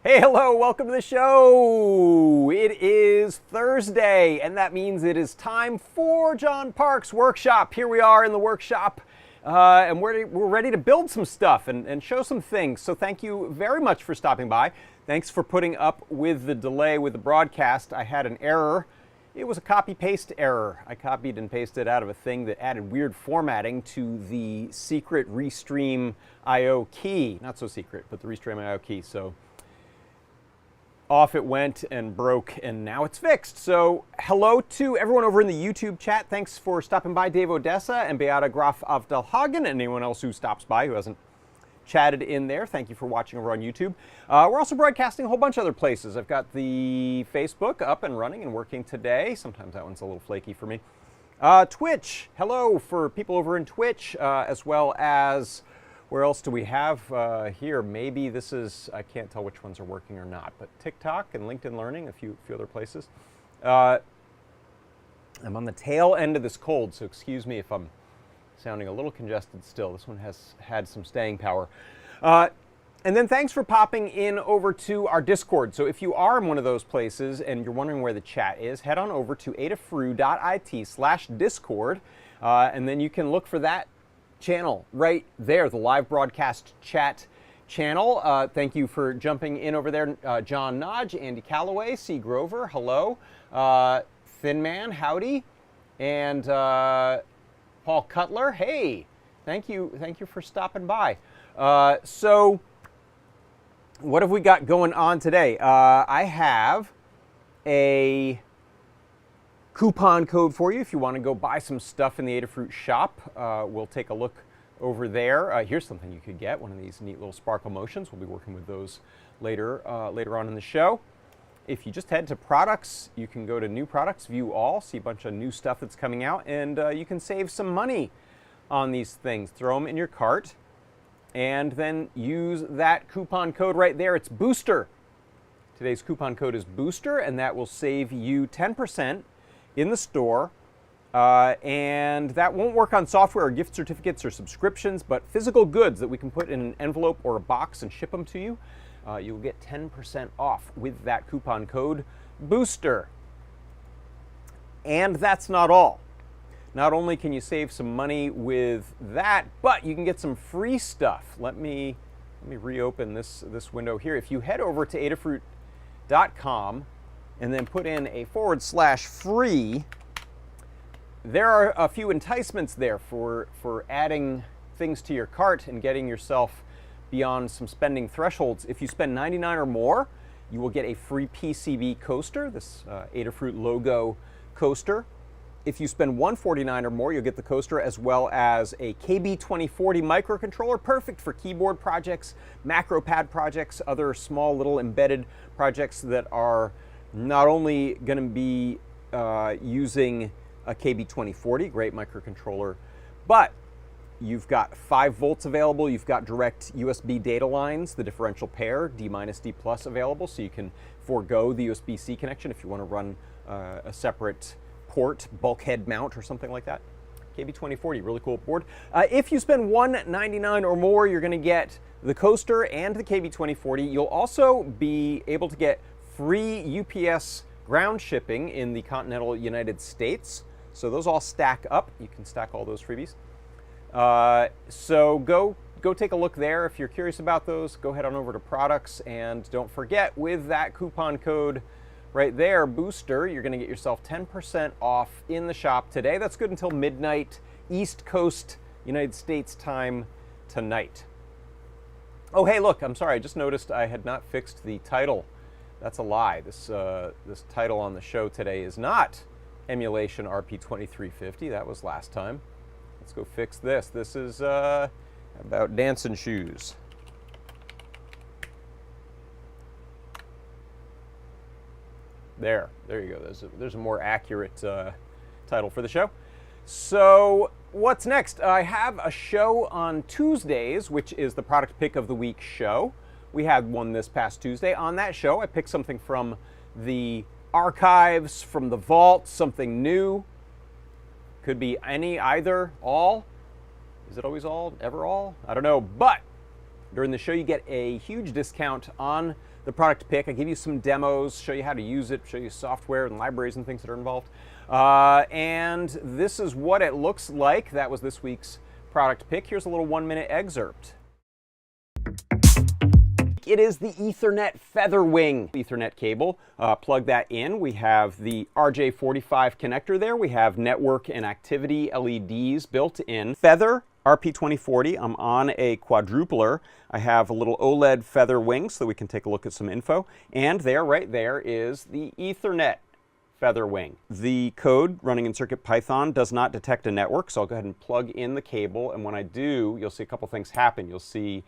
Hey, hello, welcome to the show. It is Thursday, and that means it is time for John Park's workshop. Here we are in the workshop, and we're ready to build some stuff and show some things. So thank you very much for stopping by. Thanks for putting up with the delay with the broadcast. I had an error. It was a copy-paste error. I copied and pasted out of a thing that added weird formatting to the secret Restream IO key. Not so secret, but the Restream IO key. So off it went and broke, and now it's fixed. So hello to everyone over in the YouTube chat. Thanks for stopping by, Dave Odessa and Beata Graf Avdelhagen, and anyone else who stops by who hasn't chatted in there. Thank you for watching over on YouTube. We're also broadcasting a whole bunch of other places. I've got the Facebook up and running and working today. Sometimes that one's a little flaky for me. Twitch, hello for people over in Twitch, as well as where else do we have here? Maybe this is, I can't tell which ones are working or not, but TikTok and LinkedIn Learning, a few other places. I'm on the tail end of this cold, so excuse me if I'm sounding a little congested still. This one has had some staying power. And then thanks for popping in over to our Discord. So if you are in one of those places and you're wondering where the chat is, head on over to adafruit.it/discord, and then you can look for that channel right there, the live broadcast chat channel. Thank you for jumping in over there. John Nodge, Andy Calloway, C. Grover, hello. Thin Man, howdy. And Paul Cutler, hey. Thank you for stopping by. So what have we got going on today? I have a coupon code for you if you want to go buy some stuff in the Adafruit shop. We'll take a look over there. Here's something you could get, one of these neat little sparkle motions. We'll be working with those later on in the show. If you just head to products, you can go to new products, view all, see a bunch of new stuff that's coming out, and you can save some money on these things. Throw them in your cart and then use that coupon code right there. It's Booster. Today's coupon code is Booster, and that will save you 10% in the store, and that won't work on software or gift certificates or subscriptions, but physical goods that we can put in an envelope or a box and ship them to you, you'll get 10% off with that coupon code Booster. And that's not all. Not only can you save some money with that, but you can get some free stuff. Let me reopen this window here. If you head over to adafruit.com and then put in a /free, there are a few enticements there for adding things to your cart and getting yourself beyond some spending thresholds. If you spend $99 or more, you will get a free PCB coaster, this Adafruit logo coaster. If you spend $149 or more, you'll get the coaster as well as a KB2040 microcontroller, perfect for keyboard projects, macro pad projects, other small little embedded projects that are not only going to be using a KB2040, great microcontroller, but you've got 5 volts available. You've got direct USB data lines, the differential pair, D-, D+ available, so you can forego the USB-C connection if you want to run a separate port, bulkhead mount or something like that. KB2040, really cool board. If you spend $199 or more, you're going to get the coaster and the KB2040. You'll also be able to get free UPS ground shipping in the continental United States. So those all stack up. You can stack all those freebies. So go take a look there. If you're curious about those, go head on over to products, and don't forget, with that coupon code right there, Booster, you're going to get yourself 10% off in the shop today. That's good until midnight East Coast United States time tonight. Oh, hey, look, I'm sorry, I just noticed I had not fixed the title. That's a lie. This title on the show today is not Emulation RP2350. That was last time. Let's go fix this. This is about dancing shoes. There you go. There's a more accurate title for the show. So what's next? I have a show on Tuesdays, which is the Product Pick of the Week show. We had one this past Tuesday. On that show, I picked something from the archives, from the vault, something new. Could be any, either, all. Is it always all, ever all? I don't know. But during the show, you get a huge discount on the product pick. I give you some demos, show you how to use it, show you software and libraries and things that are involved. And this is what it looks like. That was this week's product pick. Here's a little 1-minute excerpt. It is the Ethernet Featherwing Ethernet cable. Plug that in. We have the RJ45 connector there. We have network and activity LEDs built in. Feather RP2040. I'm on a quadrupler. I have a little OLED feather wing so that we can take a look at some info. And there, right there, is the Ethernet feather wing. The code running in CircuitPython does not detect a network, so I'll go ahead and plug in the cable. And when I do, you'll see a couple things happen. You'll see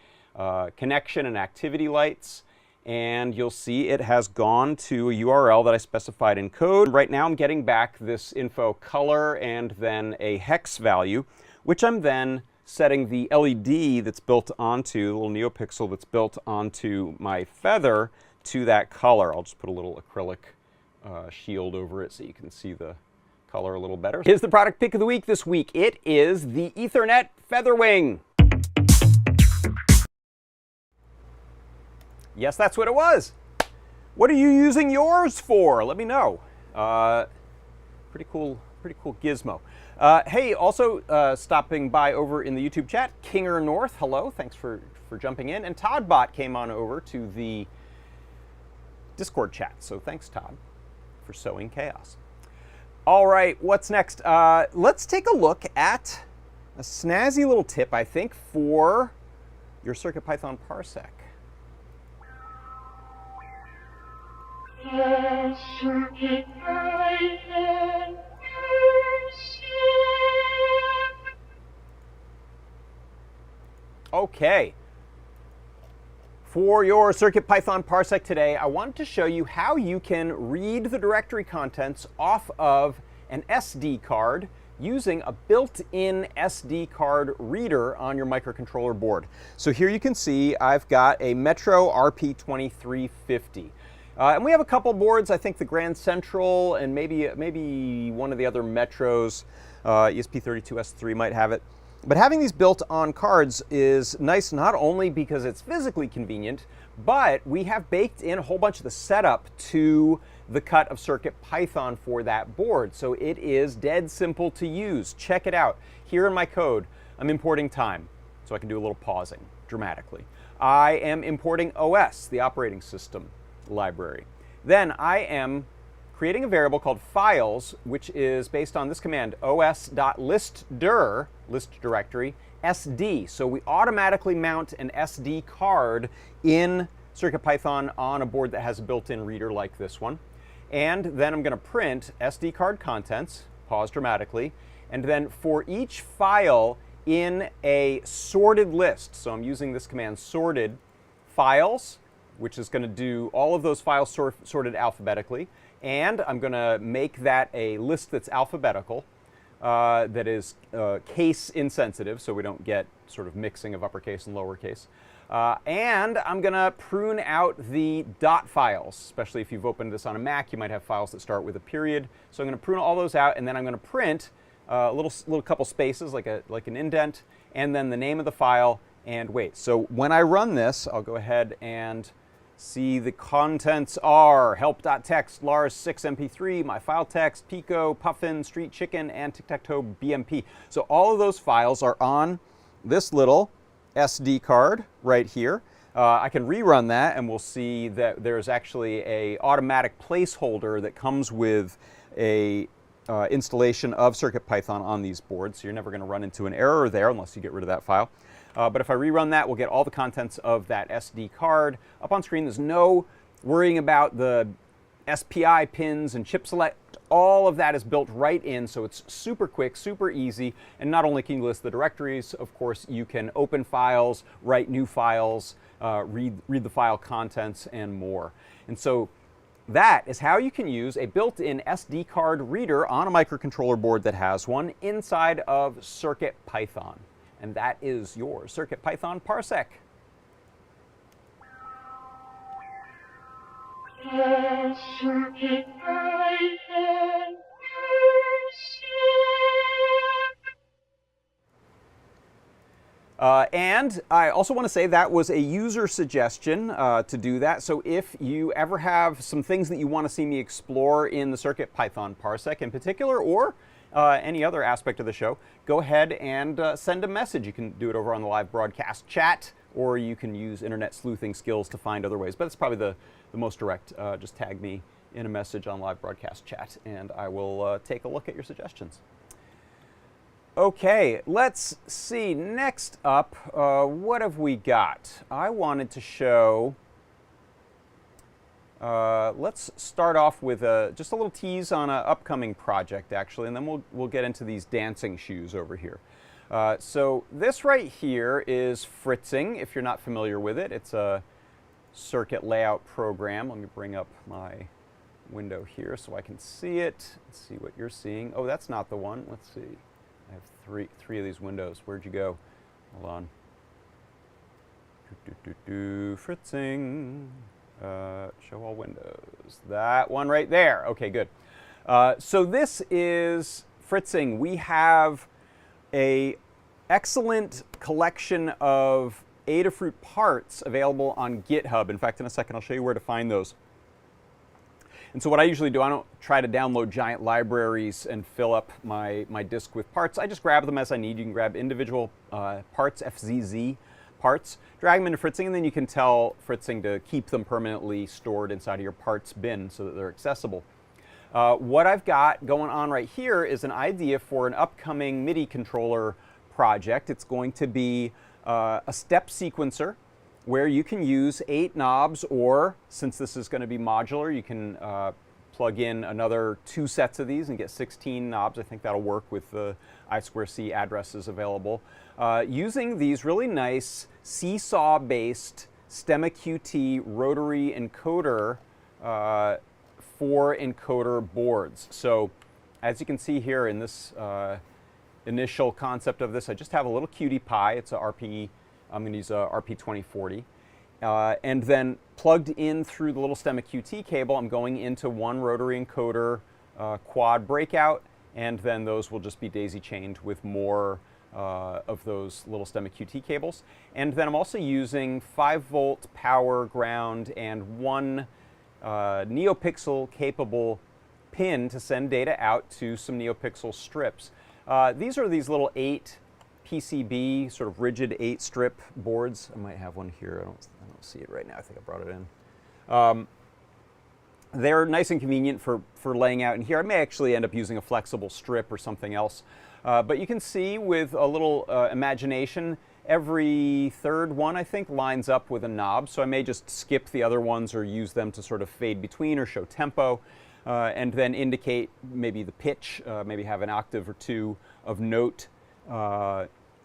connection and activity lights, and you'll see it has gone to a URL that I specified in code. Right now I'm getting back this info color and then a hex value, which I'm then setting the LED that's built onto, the little NeoPixel that's built onto my feather to that color. I'll just put a little acrylic shield over it so you can see the color a little better. Here's the product pick of the week this week. It is the Ethernet Featherwing. Yes, that's what it was. What are you using yours for? Let me know. Pretty cool gizmo. Hey, also stopping by over in the YouTube chat, Kinger North, hello, thanks for jumping in. And Toddbot came on over to the Discord chat, so thanks, Todd, for sowing chaos. All right, what's next? Let's take a look at a snazzy little tip, I think, for your CircuitPython Parsec. Okay. For your CircuitPython Parsec today, I wanted to show you how you can read the directory contents off of an SD card using a built-in SD card reader on your microcontroller board. So here you can see I've got a Metro RP2350. And we have a couple boards, I think the Grand Central and maybe one of the other Metros, ESP32S3 might have it. But having these built on cards is nice not only because it's physically convenient, but we have baked in a whole bunch of the setup to the cut of CircuitPython for that board. So it is dead simple to use. Check it out. Here in my code, I'm importing time, so I can do a little pausing dramatically. I am importing OS, the operating system library. Then I am creating a variable called files, which is based on this command, os.listdir, list directory, SD. So we automatically mount an SD card in CircuitPython on a board that has a built-in reader like this one. And then I'm going to print SD card contents, pause dramatically, and then for each file in a sorted list, so I'm using this command sorted files, which is going to do all of those files sorted alphabetically. And I'm going to make that a list that's alphabetical, that is case insensitive, so we don't get sort of mixing of uppercase and lowercase. And I'm going to prune out the dot files, especially if you've opened this on a Mac. You might have files that start with a period. So I'm going to prune all those out, and then I'm going to print a little couple spaces, like an indent, and then the name of the file and wait. So when I run this, I'll go ahead and see the contents are help.txt, lars6mp3, my file text, pico, puffin, street chicken, and tic-tac-toe bmp. So all of those files are on this little SD card right here. I can rerun that, and we'll see that there's actually a automatic placeholder that comes with a installation of CircuitPython on these boards. So you're never going to run into an error there unless you get rid of that file. But if I rerun that, we'll get all the contents of that SD card up on screen. There's no worrying about the SPI pins and chip select. All of that is built right in, so it's super quick, super easy. And not only can you list the directories, of course, you can open files, write new files, read the file contents, and more. And so that is how you can use a built-in SD card reader on a microcontroller board that has one inside of CircuitPython. And that is your CircuitPython Parsec. CircuitPython Parsec. And I also want to say that was a user suggestion to do that. So if you ever have some things that you want to see me explore in the CircuitPython Parsec in particular, or any other aspect of the show, go ahead and send a message. You can do it over on the live broadcast chat, or you can use internet sleuthing skills to find other ways. But it's probably the most direct. Just tag me in a message on live broadcast chat, and I will take a look at your suggestions. Okay, let's see. Next up, what have we got? I wanted to show, let's start off with just a little tease on an upcoming project, actually, and then we'll get into these dancing shoes over here. So this right here is fritzing, if you're not familiar with it. It's a circuit layout program. Let me bring up my window here so I can see it. Let's see what you're seeing. Oh, that's not the one. Let's see. I have three of these windows. Where'd you go? Hold on. Fritzing. Show all windows. That one right there. Okay, good. So this is fritzing. We have an excellent collection of Adafruit parts available on GitHub. In fact, in a second, I'll show you where to find those. And so what I usually do, I don't try to download giant libraries and fill up my disk with parts. I just grab them as I need. You can grab individual parts, FZZ parts, drag them into fritzing, and then you can tell fritzing to keep them permanently stored inside of your parts bin so that they're accessible. What I've got going on right here is an idea for an upcoming MIDI controller project. It's going to be a step sequencer where you can use 8 knobs, or since this is going to be modular, you can plug in another 2 sets of these and get 16 knobs. I think that'll work with the I2C addresses available. Using these really nice seesaw-based Stemma QT rotary encoder 4-encoder boards. So as you can see here in this initial concept of this, I just have a little QT Py. It's a RP. I'm going to use a RP2040. And then plugged in through the little Stemma QT cable, I'm going into one rotary encoder quad breakout, and then those will just be daisy chained with more of those little Stemma QT cables. And then I'm also using 5-volt power, ground, and one NeoPixel capable pin to send data out to some NeoPixel strips. These are these little 8 PCB, sort of rigid 8-strip boards. I might have one here. I don't see it right now. I think I brought it in. They're nice and convenient for laying out in here. I may actually end up using a flexible strip or something else. But you can see with a little imagination, every third one, I think, lines up with a knob. So I may just skip the other ones or use them to sort of fade between or show tempo. And then indicate maybe the pitch, maybe have an octave or two of note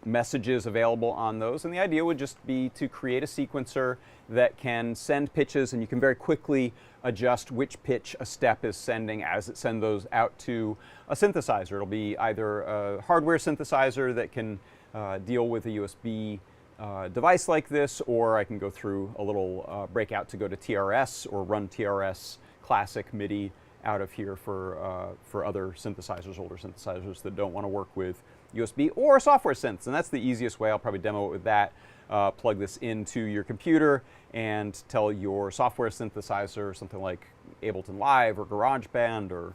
messages available on those. And the idea would just be to create a sequencer that can send pitches, and you can very quickly adjust which pitch a step is sending as it sends those out to a synthesizer. It'll be either a hardware synthesizer that can deal with a USB device like this, or I can go through a little breakout to go to TRS or run TRS classic MIDI out of here for other synthesizers, older synthesizers that don't want to work with USB or software synths. And that's the easiest way. I'll probably demo it with that. Plug this into your computer and tell your software synthesizer, something like Ableton Live or GarageBand or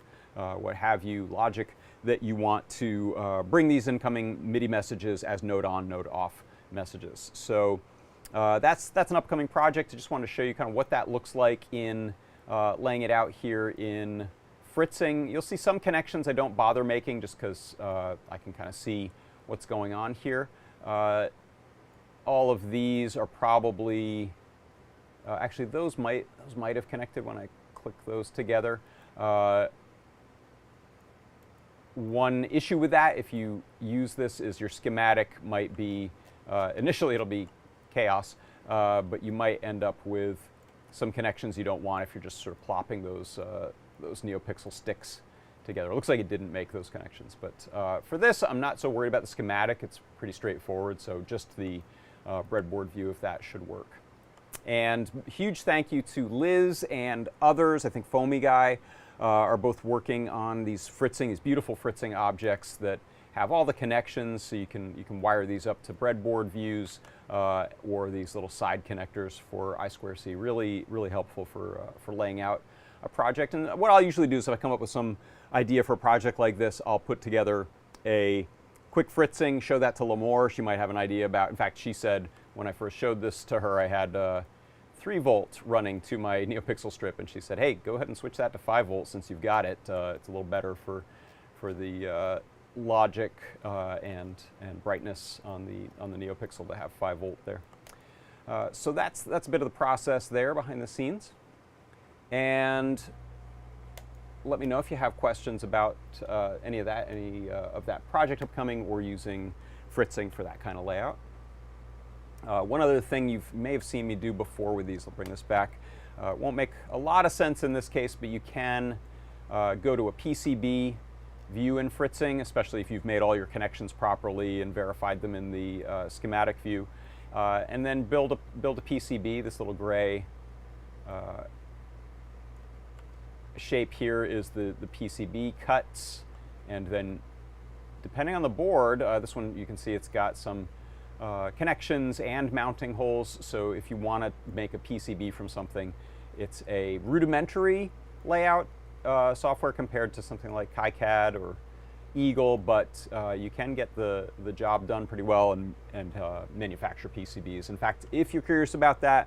what have you, Logic, that you want to bring these incoming MIDI messages as node on, node off messages. So that's an upcoming project. I just wanted to show you kind of what that looks like in laying it out here in fritzing. You'll see some connections I don't bother making just because I can kind of see what's going on here. All of these are probably, actually those might have connected when I click those together. One issue with that, if you use this, is your schematic might be, initially it'll be chaos, but you might end up with some connections you don't want if you're just sort of plopping those NeoPixel sticks together. It looks like it didn't make those connections, but for this, I'm not so worried about the schematic. It's pretty straightforward, so just the breadboard view of that should work. And huge thank you to Liz and others. I think Foamy Guy are both working on these beautiful fritzing objects that have all the connections, so you can wire these up to breadboard views or these little side connectors for I2C. Really helpful for laying out a project. And what I'll usually do is if I come up with some idea for a project like this, I'll put together a quick fritzing, show that to Lamore. She might have an idea about, in fact, she said when I first showed this to her, I had 3 volt running to my NeoPixel strip, and she said, hey, go ahead and switch that to 5 volts since you've got it. It's a little better for the logic and brightness on the NeoPixel to have 5 volt there. So that's a bit of the process there behind the scenes. And let me know if you have questions about any of that project upcoming or using fritzing for that kind of layout. One other thing you may have seen me do before with these, I'll bring this back. It won't make a lot of sense in this case, but you can go to a PCB view in fritzing, especially if you've made all your connections properly and verified them in the schematic view, and then build a PCB. This little gray shape here is the PCB cuts, and then depending on the board, this one you can see it's got some connections and mounting holes. So if you want to make a PCB from something, it's a rudimentary layout software compared to something like KiCad or Eagle, but you can get the job done pretty well and manufacture PCBs. In fact, if you're curious about that,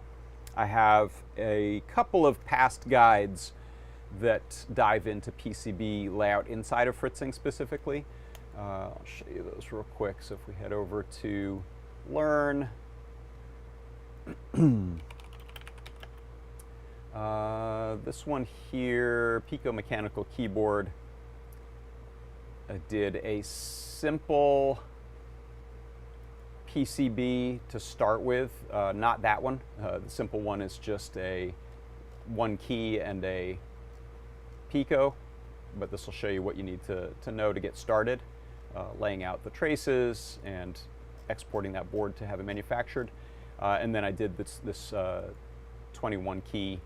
I have a couple of past guides that dive into PCB layout inside of fritzing specifically. I'll show you those real quick. So if we head over to Learn, this one here, Pico Mechanical Keyboard, did a simple PCB to start with. Not that one. The simple one is just one key and a Pico, but this will show you what you need to know to get started, laying out the traces and exporting that board to have it manufactured. And then I did this 21 key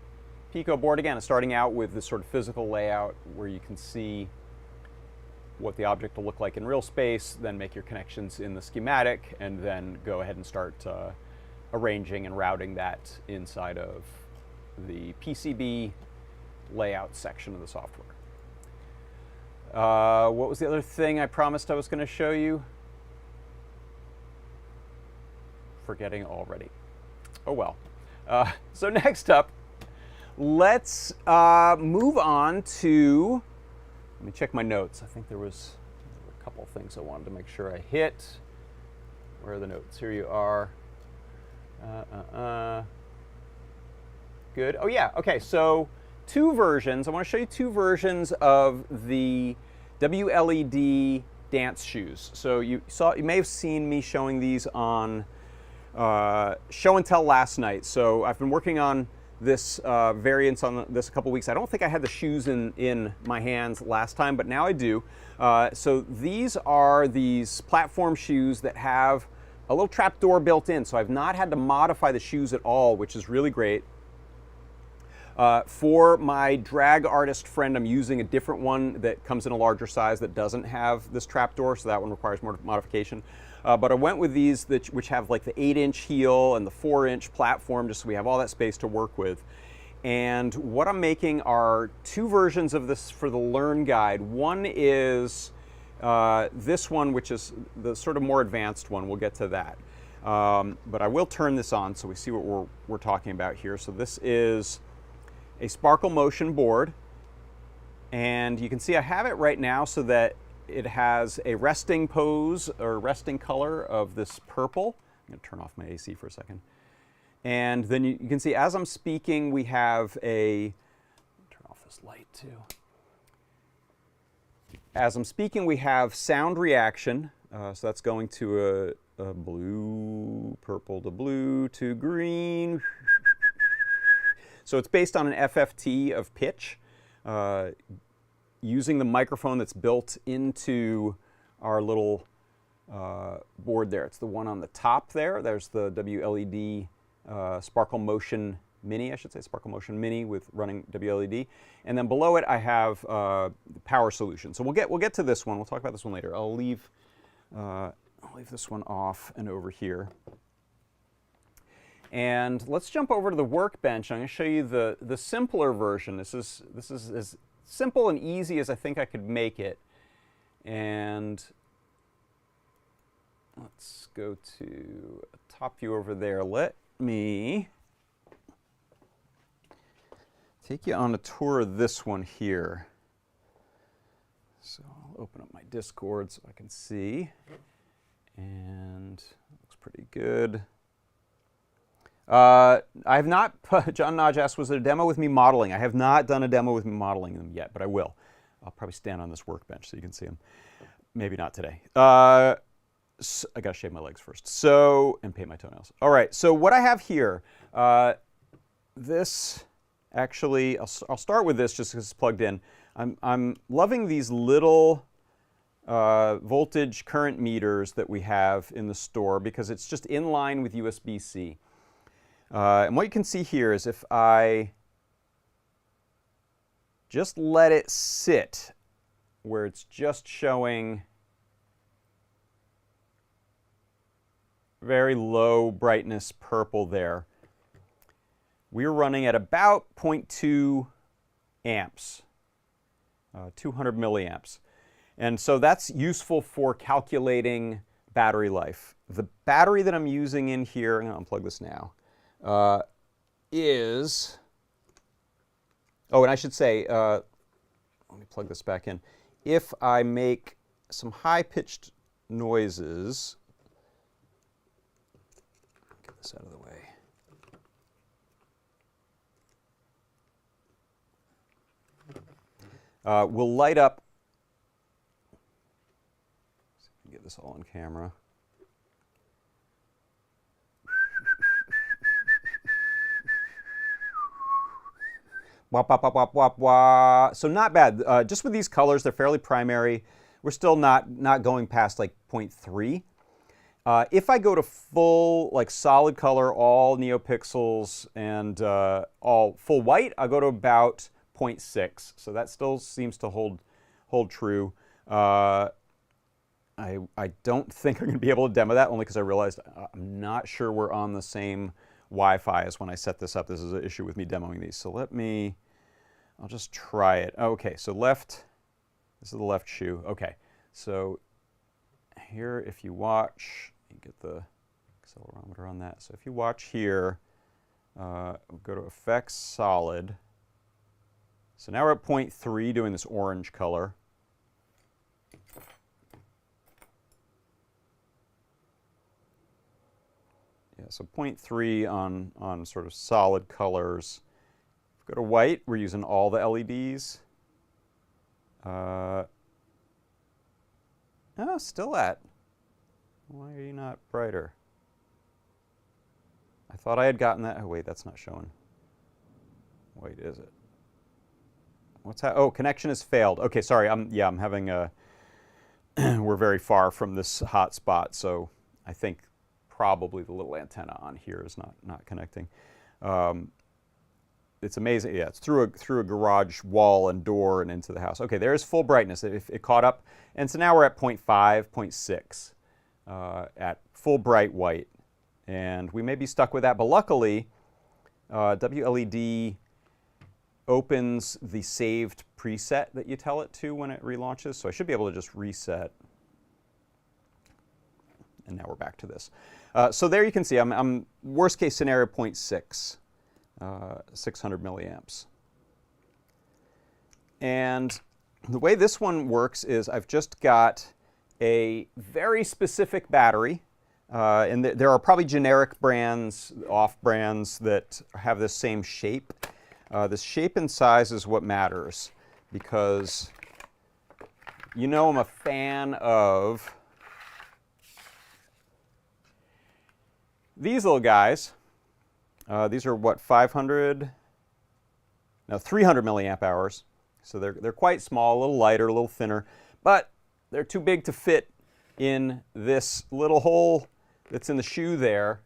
Pico board. Again, starting out with this sort of physical layout where you can see what the object will look like in real space, then make your connections in the schematic, and then go ahead and start arranging and routing that inside of the PCB layout section of the software. What was the other thing I promised I was going to show you? Forgetting already. Oh well. So next up, let's move on to, let me check my notes. I think there were a couple of things I wanted to make sure I hit. Where are the notes? Here you are. Good. Oh yeah, okay, so 2 versions. I want to show you 2 versions of the WLED dance shoes. So you may have seen me showing these on show and tell last night. So I've been working on this variance on this a couple weeks. I don't think I had the shoes in my hands last time, but now I do. So these are these platform shoes that have a little trap door built in. So I've not had to modify the shoes at all, which is really great. For my drag artist friend, I'm using a different one that comes in a larger size that doesn't have this trapdoor, so that one requires more modification. But I went with these which have like the 8-inch heel and the 4-inch platform, just so we have all that space to work with. And what I'm making are two versions of this for the Learn Guide. One is this one, which is the sort of more advanced one. We'll get to that. But I will turn this on so we see what we're talking about here. So this is a Sparkle Motion board, and you can see I have it right now so that it has a resting pose or resting color of this purple. I'm going to turn off my AC for a second. And then you can see as I'm speaking we have a, turn off this light too. As I'm speaking we have sound reaction, so that's going to a blue, purple to blue to green. So it's based on an FFT of pitch, using the microphone that's built into our little board there. It's the one on the top there. There's the WLED Sparkle Motion Mini, I should say, Sparkle Motion Mini with running WLED. And then below it I have the power solution. So we'll get to this one. We'll talk about this one later. I'll leave this one off and over here. And let's jump over to the workbench. I'm going to show you the simpler version. This is as simple and easy as I think I could make it. And let's go to a top view over there. Let me take you on a tour of this one here. So I'll open up my Discord so I can see. And it looks pretty good. I have not, John Nodge asked, was there a demo with me modeling? I have not done a demo with me modeling them yet, but I will. I'll probably stand on this workbench so you can see them. Maybe not today. So I got to shave my legs first. So, and paint my toenails. All right, so what I have here, this actually, I'll start with this just because it's plugged in. I'm loving these little voltage current meters that we have in the store because it's just in line with USB-C. And what you can see here is if I just let it sit where it's just showing very low brightness purple there, we're running at about 0.2 amps, 200 milliamps. And so that's useful for calculating battery life. The battery that I'm using in here, I'm going to unplug this now, is, oh, and I should say, let me plug this back in. If I make some high-pitched noises, get this out of the way. We'll light up, see if I can get this all on camera. Wop, wop, wop, wop, wop, wop. So not bad. Just with these colors, they're fairly primary. We're still not going past like 0.3. If I go to full, like solid color, all neopixels and all full white, I'll go to about 0.6. So that still seems to hold true. I don't think I'm going to be able to demo that, only because I realized I'm not sure we're on the same Wi-Fi as when I set this up. This is an issue with me demoing these. So I'll just try it. Okay, so left, this is the left shoe. Okay, so here if you watch, you get the accelerometer on that. So if you watch here, we'll go to Effects, Solid. So now we're at 0.3 doing this orange color. Yeah, so 0.3 on sort of solid colors. If we go to white, we're using all the LEDs. Oh, still at. Why are you not brighter? I thought I had gotten that. Oh, wait, that's not showing. Wait, is it? What's that? Oh, connection has failed. Okay, sorry. I'm having a. We're very far from this hot spot, so I think probably the little antenna on here is not connecting. It's amazing. Yeah, it's through a garage wall and door and into the house. Okay, there's full brightness. It caught up, and so now we're at 0.5, 0.6 at full bright white, and we may be stuck with that. But luckily, WLED opens the saved preset that you tell it to when it relaunches, so I should be able to just reset. And now we're back to this. So there you can see I'm worst case scenario 0.6. 600 milliamps. And the way this one works is I've just got a very specific battery, and there are probably generic brands, off brands that have the same shape. The shape and size is what matters, because you know I'm a fan of these little guys. These are what, 300 milliamp hours. So they're quite small, a little lighter, a little thinner, but they're too big to fit in this little hole that's in the shoe there,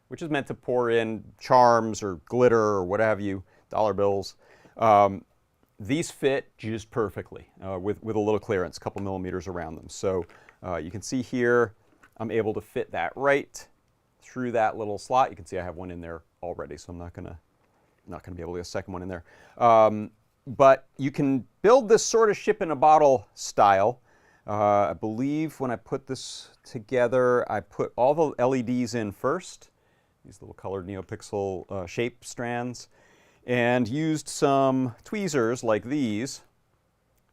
which is meant to pour in charms or glitter or what have you, dollar bills. These fit just perfectly with a little clearance, a couple millimeters around them. So you can see here, I'm able to fit that right through that little slot. You can see I have one in there already, so I'm not gonna be able to get a second one in there. But you can build this sort of ship in a bottle style. I believe when I put this together, I put all the LEDs in first, these little colored NeoPixel shape strands, and used some tweezers like these,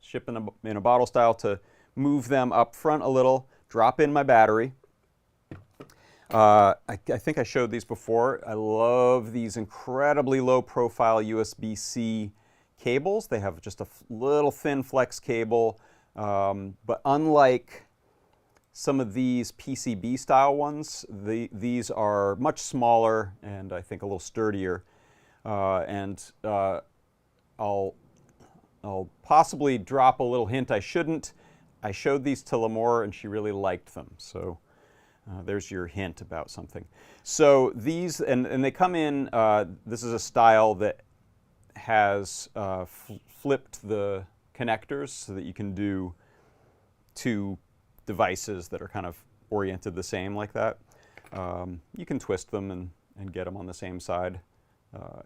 ship in a bottle style, to move them up front a little, drop in my battery. I think I showed these before. I love these incredibly low profile USB-C cables. They have just a little thin flex cable, but unlike some of these PCB style ones, these are much smaller and I think a little sturdier. I'll possibly drop a little hint I shouldn't. I showed these to Lamore and she really liked them. So there's your hint about something. So these, and they come in, this is a style that has flipped the connectors so that you can do two devices that are kind of oriented the same like that. You can twist them and get them on the same side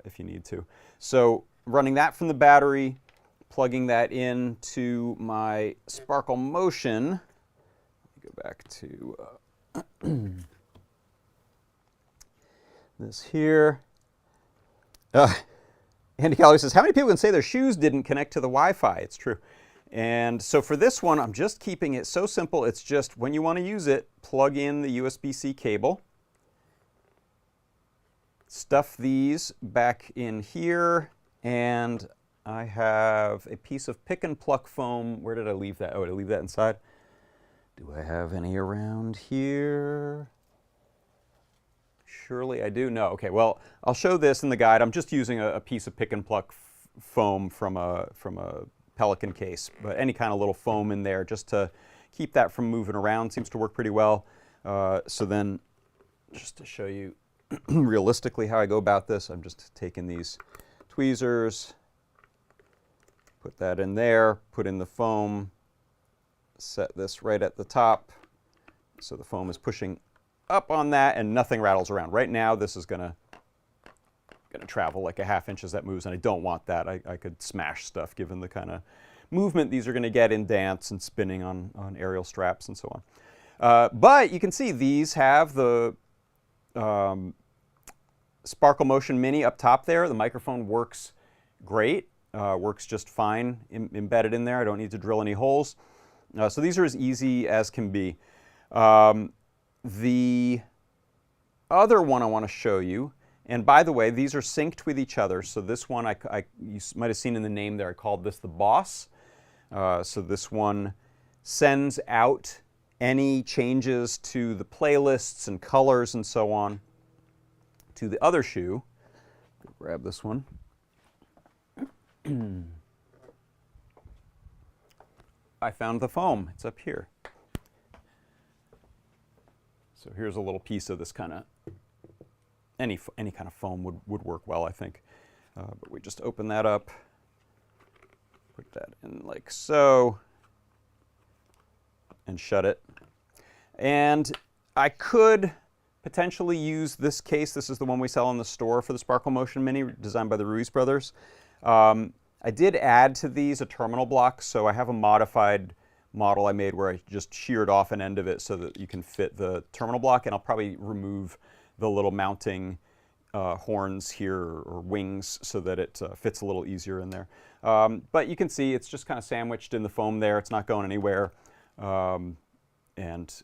if you need to. So running that from the battery, plugging that into my Sparkle Motion. Let me go back to this here. Andy Calloway says, how many people can say their shoes didn't connect to the Wi-Fi? It's true. And so for this one, I'm just keeping it so simple. It's just when you want to use it, plug in the USB-C cable, stuff these back in here, and I have a piece of pick and pluck foam. Where did I leave that? Oh, did I leave that inside? Do I have any around here? Surely I do. No. Okay, well, I'll show this in the guide. I'm just using a piece of pick and pluck foam from a Pelican case, but any kind of little foam in there just to keep that from moving around seems to work pretty well. So then, just to show you realistically how I go about this, I'm just taking these tweezers, put that in there, put in the foam, set this right at the top so the foam is pushing up on that and nothing rattles around. Right now this is gonna travel like a half inch as that moves, and I don't want that. I could smash stuff given the kind of movement these are going to get in dance and spinning on aerial straps and so on. But you can see these have the Sparkle Motion Mini up top there. The microphone works great, works just fine embedded in there. I don't need to drill any holes. So these are as easy as can be. The other one I want to show you, and by the way, these are synced with each other. So this one, you might have seen in the name there, I called this the Boss. So this one sends out any changes to the playlists and colors and so on to the other shoe. Grab this one. I found the foam. It's up here. So here's a little piece of this kind of, any kind of foam would work well, I think. But we just open that up, put that in like so, and shut it. And I could potentially use this case. This is the one we sell in the store for the Sparkle Motion Mini, designed by the Ruiz brothers. I did add to these a terminal block, so I have a modified model I made where I just sheared off an end of it so that you can fit the terminal block, and I'll probably remove the little mounting horns here or wings so that it fits a little easier in there. But you can see it's just kind of sandwiched in the foam there. It's not going anywhere, and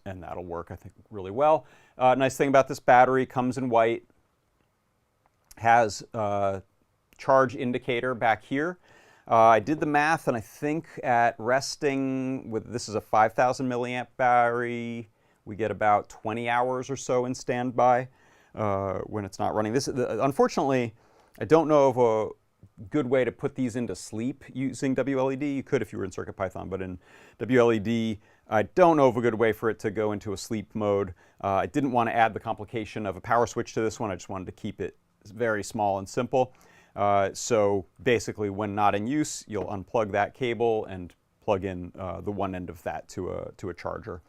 that'll work, I think, really well. Nice thing about this battery, comes in white, has charge indicator back here. I did the math, and I think at resting with, this is a 5,000 milliamp battery, we get about 20 hours or so in standby when it's not running. Unfortunately, I don't know of a good way to put these into sleep using WLED. You could if you were in CircuitPython, but in WLED, I don't know of a good way for it to go into a sleep mode. I didn't want to add the complication of a power switch to this one. I just wanted to keep it very small and simple. So basically, when not in use, you'll unplug that cable and plug in the one end of that to a charger.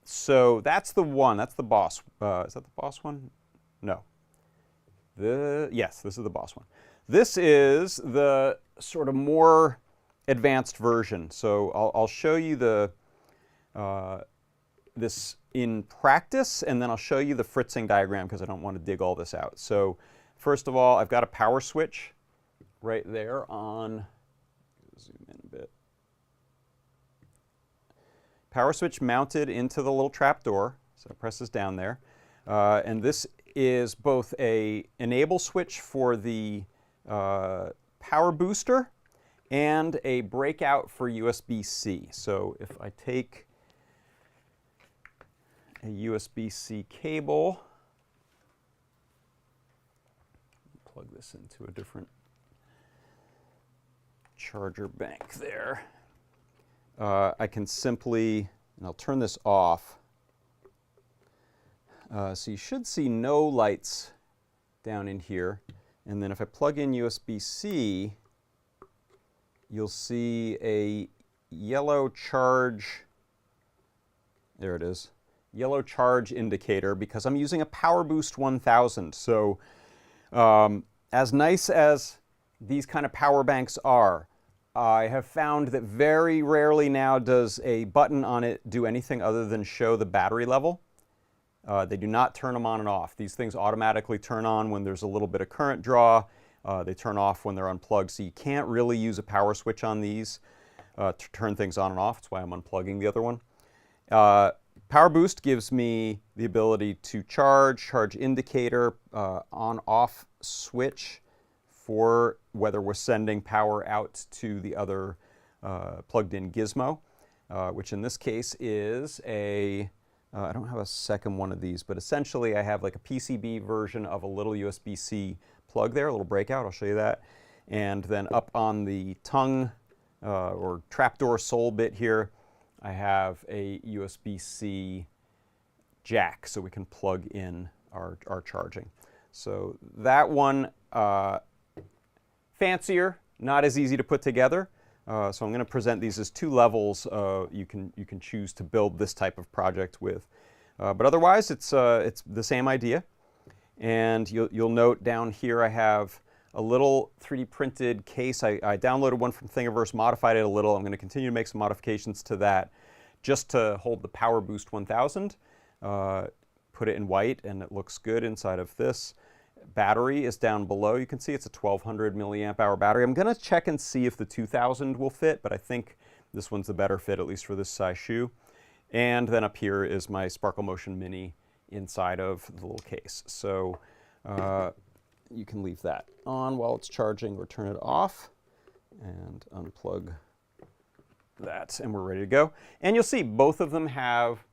So that's the one. That's the boss. Is that the boss one? No. Yes, this is the boss one. This is the sort of more advanced version. So I'll show you this in practice, and then I'll show you the fritzing diagram because I don't want to dig all this out. So first of all, I've got a power switch right there on, zoom in a bit. Power switch mounted into the little trap door, so it presses down there. And this is both a enable switch for the power booster and a breakout for USB-C. So if I take a USB-C cable, plug this into a different charger bank there, I can simply, and I'll turn this off, so you should see no lights down in here. And then if I plug in USB-C, you'll see a yellow charge, there it is, yellow charge indicator because I'm using a Power Boost 1000. So as nice as these kind of power banks are, I have found that very rarely now does a button on it do anything other than show the battery level. They do not turn them on and off. These things automatically turn on when there's a little bit of current draw. They turn off when they're unplugged, so you can't really use a power switch on these to turn things on and off. That's why I'm unplugging the other one. Power Boost gives me the ability to charge indicator, on-off switch for whether we're sending power out to the other plugged-in gizmo, which in this case is a, I don't have a second one of these, but essentially I have like a PCB version of a little USB-C plug there, a little breakout, I'll show you that. And then up on the tongue or trapdoor sole bit here, I have a USB-C jack so we can plug in our charging. So that one, fancier, not as easy to put together. So I'm going to present these as two levels you can choose to build this type of project with. But otherwise, it's the same idea. And you'll note down here I have a little 3D printed case. I downloaded one from Thingiverse, modified it a little. I'm going to continue to make some modifications to that just to hold the Power Boost 1000. Put it in white, and it looks good inside of this. Battery is down below. You can see it's a 1200 milliamp hour battery. I'm going to check and see if the 2000 will fit, but I think this one's the better fit, at least for this size shoe. And then up here is my Sparkle Motion Mini inside of the little case. So you can leave that on while it's charging or turn it off and unplug that, and we're ready to go. And you'll see both of them have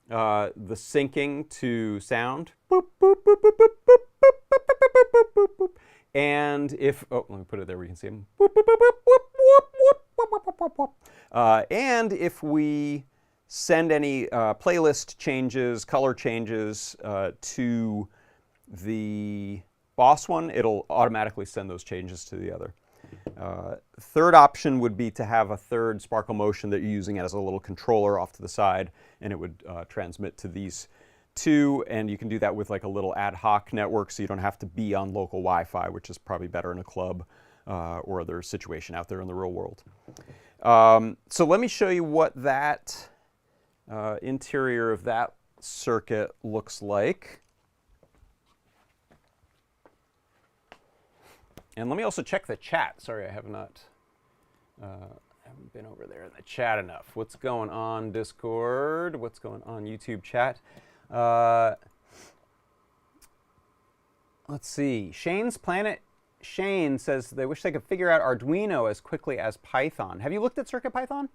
the syncing to sound. Boop, boop, boop, boop, boop, boop, boop, boop, boop, boop, boop, boop, boop, boop. And if, oh, let me put it there where you can see them. Boop, boop, boop, boop, boop, boop, boop, boop, boop, boop, boop. And if we send any playlist changes, color changes to the boss one, it'll automatically send those changes to the other. Third option would be to have a third Sparkle Motion that you're using as a little controller off to the side, and it would transmit to these two, and you can do that with like a little ad hoc network, so you don't have to be on local Wi-Fi, which is probably better in a club or other situation out there in the real world. So let me show you what that interior of that circuit looks like. And let me also check the chat. Sorry, I have not haven't been over there in the chat enough. What's going on Discord? What's going on YouTube chat? Let's see. Shane's Planet Shane says they wish they could figure out Arduino as quickly as Python. Have you looked at CircuitPython?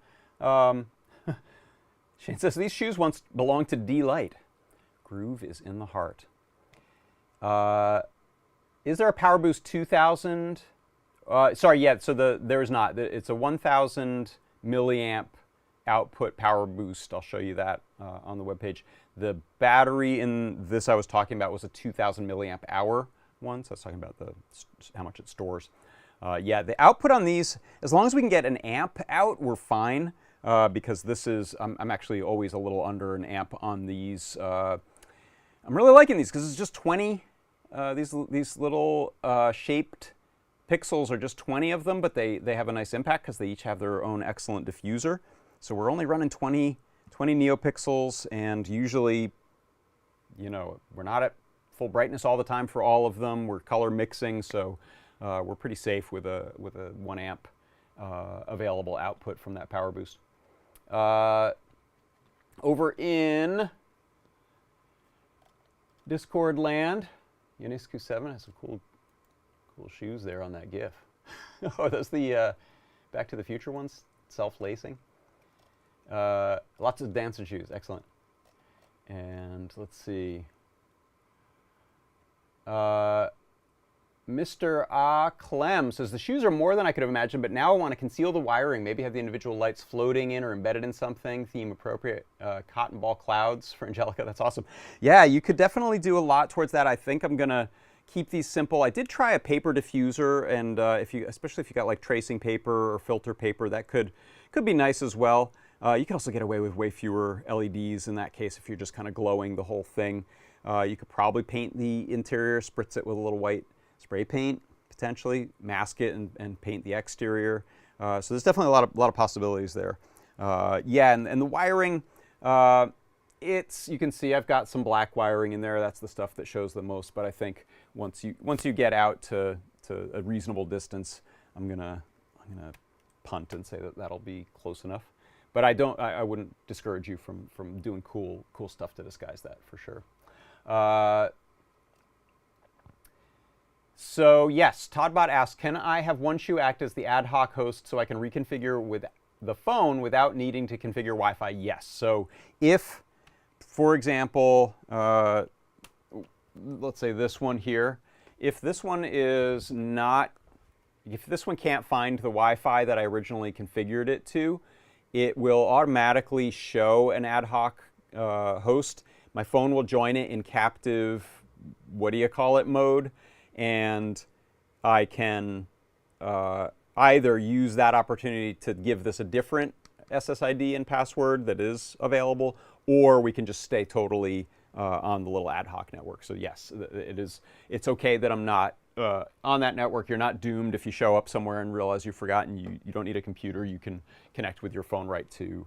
Shane says these shoes once belonged to D-Lite. Groove is in the heart. Is there a Power Boost 2000? Sorry, yeah, so there is not. It's a 1000 milliamp output Power Boost. I'll show you that on the webpage. The battery in this I was talking about was a 2000 milliamp hour one, so I was talking about how much it stores. Yeah, the output on these, as long as we can get an amp out, we're fine, because this is, I'm actually always a little under an amp on these. I'm really liking these because it's just 20. These little shaped pixels are just 20 of them, but they have a nice impact because they each have their own excellent diffuser. So we're only running 20 neopixels, and usually, you know, we're not at full brightness all the time for all of them. We're color mixing, so we're pretty safe with a 1 amp available output from that Power Boost. Over in Discord land, Uniscu7 has some cool shoes there on that GIF. Oh, that's the Back to the Future ones, self-lacing. Lots of dancing shoes, excellent. And let's see. Mr. Clem says, the shoes are more than I could have imagined, but now I want to conceal the wiring. Maybe have the individual lights floating in or embedded in something. Theme appropriate. Cotton ball clouds for Angelica. That's awesome. Yeah, you could definitely do a lot towards that. I think I'm going to keep these simple. I did try a paper diffuser, and especially if you got like tracing paper or filter paper, that could be nice as well. You can also get away with way fewer LEDs in that case if you're just kind of glowing the whole thing. You could probably paint the interior, spritz it with a little white spray paint, potentially mask it and paint the exterior. So there's definitely a lot of possibilities there. Yeah, and the wiring, you can see I've got some black wiring in there. That's the stuff that shows the most. But I think once you get out to a reasonable distance, I'm gonna punt and say that'll be close enough. But I wouldn't discourage you from doing cool stuff to disguise that for sure. So yes, Toddbot asks, can I have one shoe act as the ad hoc host so I can reconfigure with the phone without needing to configure Wi-Fi? Yes. So if, for example, let's say this one here, if this one can't find the Wi-Fi that I originally configured it to, it will automatically show an ad hoc host. My phone will join it in captive, what do you call it, mode, and I can either use that opportunity to give this a different SSID and password that is available, or we can just stay totally on the little ad hoc network. So yes, it's okay that I'm not on that network. You're not doomed if you show up somewhere and realize you've forgotten. You don't need a computer. You can connect with your phone right to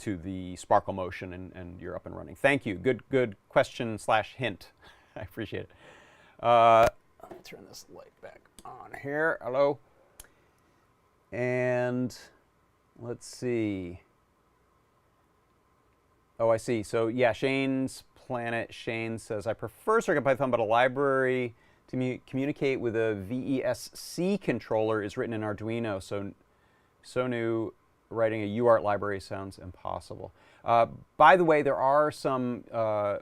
the Sparkle Motion, and you're up and running. Thank you. Good question / hint. I appreciate it. Let me turn this light back on here. Hello. And let's see. Oh, I see. So yeah, Shane's Planet Shane says, I prefer CircuitPython, but a library to communicate with a VESC controller is written in Arduino. So Sonu writing a UART library sounds impossible. By the way, there are some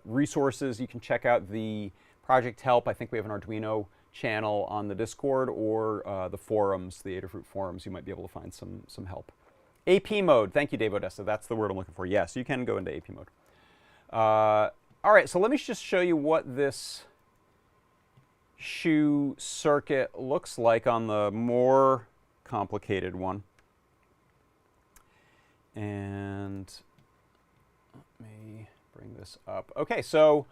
resources. You can check out the project help. I think we have an Arduino channel on the Discord or the forums, the Adafruit forums. You might be able to find some help. AP mode. Thank you, Dave Odessa. That's the word I'm looking for. Yes, you can go into AP mode. All right, so let me just show you what this shoe circuit looks like on the more complicated one. And let me bring this up. Okay, so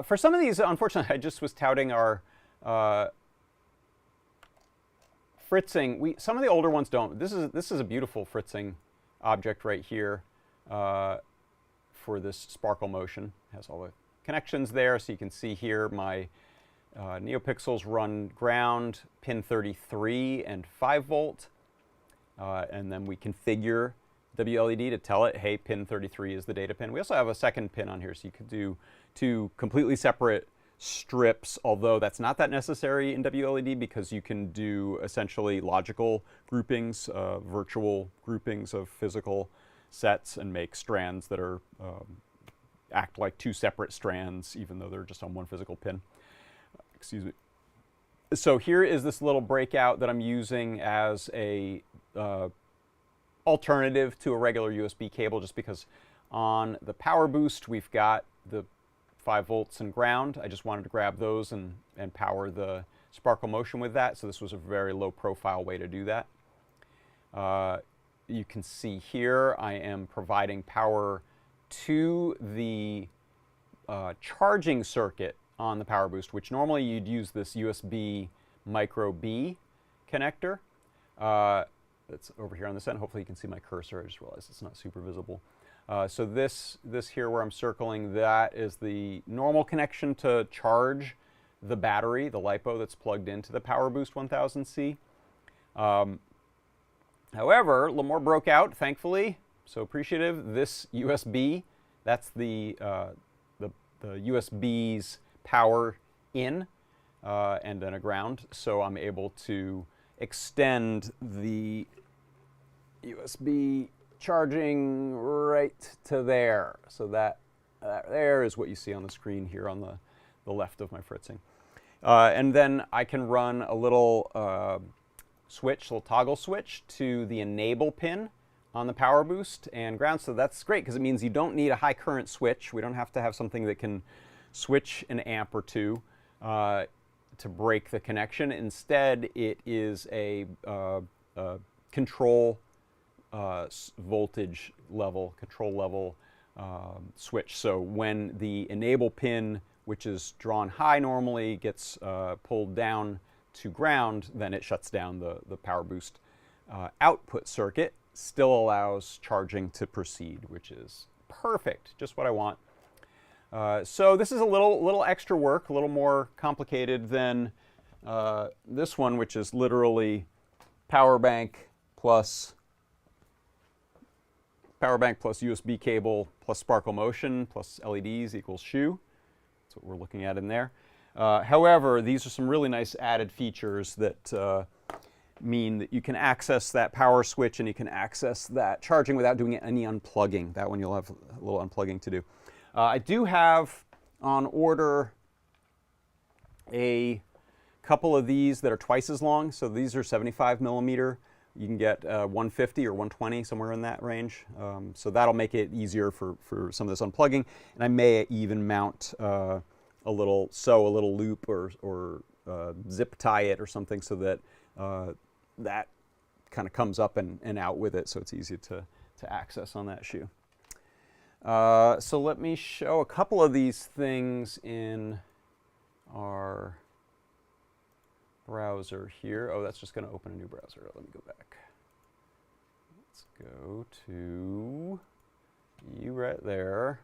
for some of these, unfortunately, I just was touting our fritzing. Some of the older ones don't. This is a beautiful fritzing object right here for this sparkle motion. It has all the connections there, so you can see here my NeoPixels run ground, pin 33 and 5 volt. And then we configure WLED to tell it, hey, pin 33 is the data pin. We also have a second pin on here, so you could do two completely separate strips, although that's not that necessary in WLED because you can do essentially logical groupings, virtual groupings of physical sets and make strands that are act like two separate strands, even though they're just on one physical pin. Excuse me. So here is this little breakout that I'm using as a alternative to a regular USB cable, just because on the power boost we've got the 5 volts and ground. I just wanted to grab those and power the sparkle motion with that. So this was a very low profile way to do that. You can see here I am providing power to the charging circuit on the power boost, which normally you'd use this USB micro B connector. That's over here on this end. Hopefully you can see my cursor. I just realized it's not super visible. So this here where I'm circling, that is the normal connection to charge the battery, the LiPo that's plugged into the PowerBoost 1000C. However, a little more broke out, thankfully. So appreciative. This USB, that's the USB's power in, and then a ground. So I'm able to extend the USB charging right to there. So that there is what you see on the screen here on the left of my fritzing. And then I can run a little switch, little toggle switch to the enable pin on the power boost and ground. So that's great because it means you don't need a high current switch. We don't have to have something that can switch an amp or two to break the connection. Instead, it is a control voltage level, control level switch. So when the enable pin, which is drawn high normally, gets pulled down to ground, then it shuts down the power boost output circuit. Still allows charging to proceed, which is perfect, just what I want. So this is a little extra work, a little more complicated than this one, which is literally power bank plus USB cable plus sparkle motion plus LEDs equals shoe. That's what we're looking at in there. However, these are some really nice added features that mean that you can access that power switch and you can access that charging without doing any unplugging. That one you'll have a little unplugging to do. I do have on order a couple of these that are twice as long. So these are 75 millimeter. You can get 150 or 120, somewhere in that range. So that'll make it easier for some of this unplugging. And I may even mount a little loop or zip tie it or something so that that kind of comes up and out with it, so it's easy to access on that shoe. So let me show a couple of these things in our browser here. Oh, that's just going to open a new browser. Let me go back. Let's go to you right there.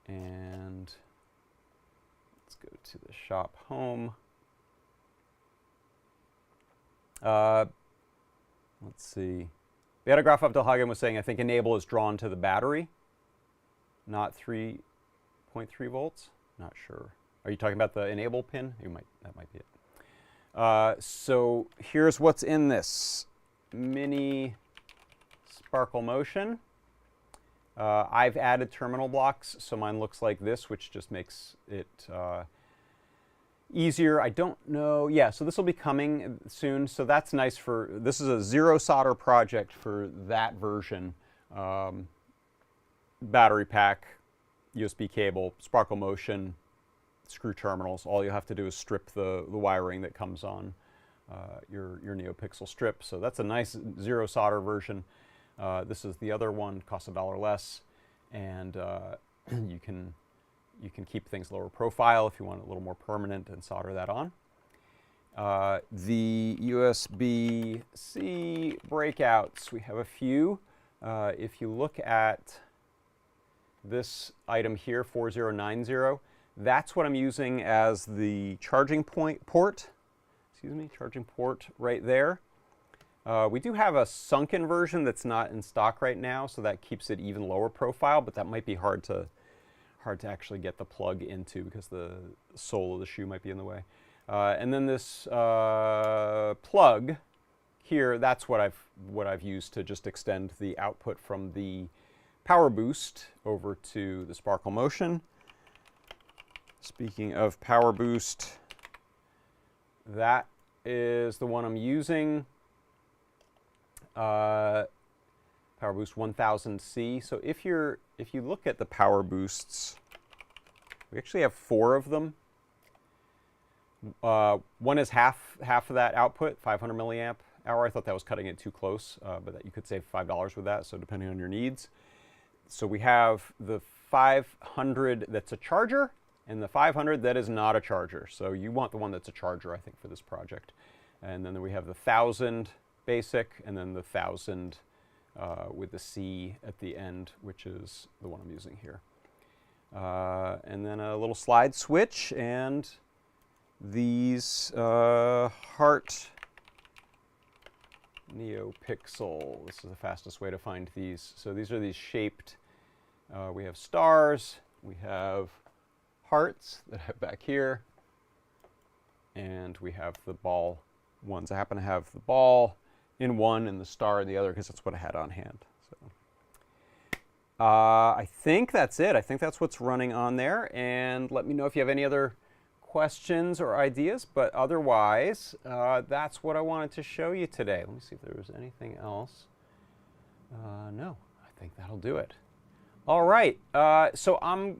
And let's go to the shop home. Let's see. Beatagraph Abdelhagen was saying, I think enable is drawn to the battery, not 3.3 volts. Not sure. Are you talking about the enable pin? That might be it. So here's what's in this mini Sparkle Motion. I've added terminal blocks, so mine looks like this, which just makes it easier. I don't know. Yeah, so this will be coming soon. So that's nice for, this is a zero solder project for that version. Battery pack, USB cable, Sparkle Motion, screw terminals. All you have to do is strip the wiring that comes on your NeoPixel strip. So that's a nice zero solder version. This is the other one, costs $1 less, and you can keep things lower profile if you want it a little more permanent and solder that on. The USB-C breakouts, we have a few. If you look at this item here, 4090, that's what I'm using as the charging port. Excuse me, charging port right there. We do have a sunken version that's not in stock right now, so that keeps it even lower profile, but that might be hard to actually get the plug into because the sole of the shoe might be in the way. And then this plug here, that's what I've used to just extend the output from the Power Boost over to the Sparkle Motion. Speaking of Power Boost, that is the one I'm using. Power Boost 1000C. So if you look at the Power Boosts, we actually have 4 of them. One is half of that output, 500 milliamp hour. I thought that was cutting it too close, but that you could save $5 with that. So depending on your needs. So we have the 500 that's a charger, and the 500 that is not a charger. So you want the one that's a charger, I think, for this project. And then we have the 1000 basic, and then the 1000 with the C at the end, which is the one I'm using here. And then a little slide switch, and these Heart NeoPixel. This is the fastest way to find these. So these are these shaped, we have stars, we have hearts that I have back here, and we have the ball ones. I happen to have the ball in one and the star in the other because that's what I had on hand. So I think that's it. I think that's what's running on there, and let me know if you have any other questions or ideas, but otherwise that's what I wanted to show you today. Let me see if there was anything else. No, I think that'll do it. All right, so I'm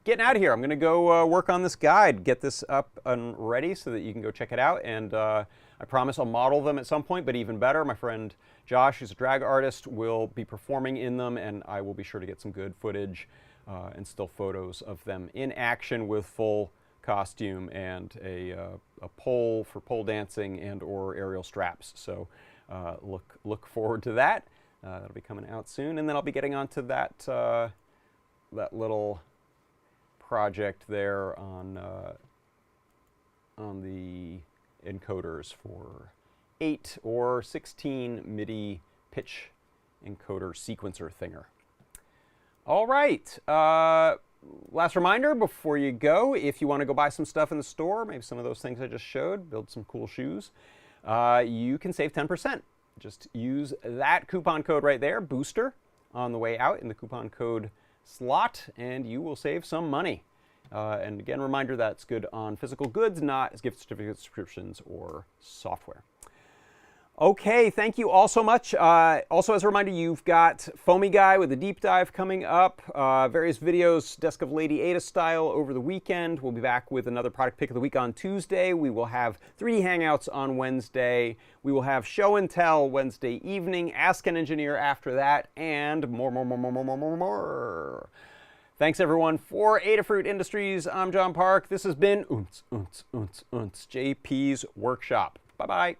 getting out of here. I'm going to go work on this guide, get this up and ready so that you can go check it out. And I promise I'll model them at some point, but even better, my friend Josh, who's a drag artist, will be performing in them, and I will be sure to get some good footage and still photos of them in action with full costume and a pole for pole dancing and or aerial straps. So look forward to that. That'll be coming out soon, and then I'll be getting onto that that little project there on the encoders for 8 or 16 MIDI pitch encoder sequencer thinger. All right. Last reminder before you go, if you want to go buy some stuff in the store, maybe some of those things I just showed, build some cool shoes, you can save 10%. Just use that coupon code right there, Booster, on the way out in the coupon code slot, and you will save some money. And again, reminder that's good on physical goods, not as gift certificates, subscriptions, or software. Okay, thank you all so much. Also, as a reminder, you've got Foamy Guy with a deep dive coming up, various videos, Desk of Lady Ada style over the weekend. We'll be back with another product pick of the week on Tuesday. We will have 3D Hangouts on Wednesday. We will have Show and Tell Wednesday evening, Ask an Engineer after that, and more. Thanks, everyone, for Adafruit Industries. I'm John Park. This has been JP's Workshop. Bye-bye.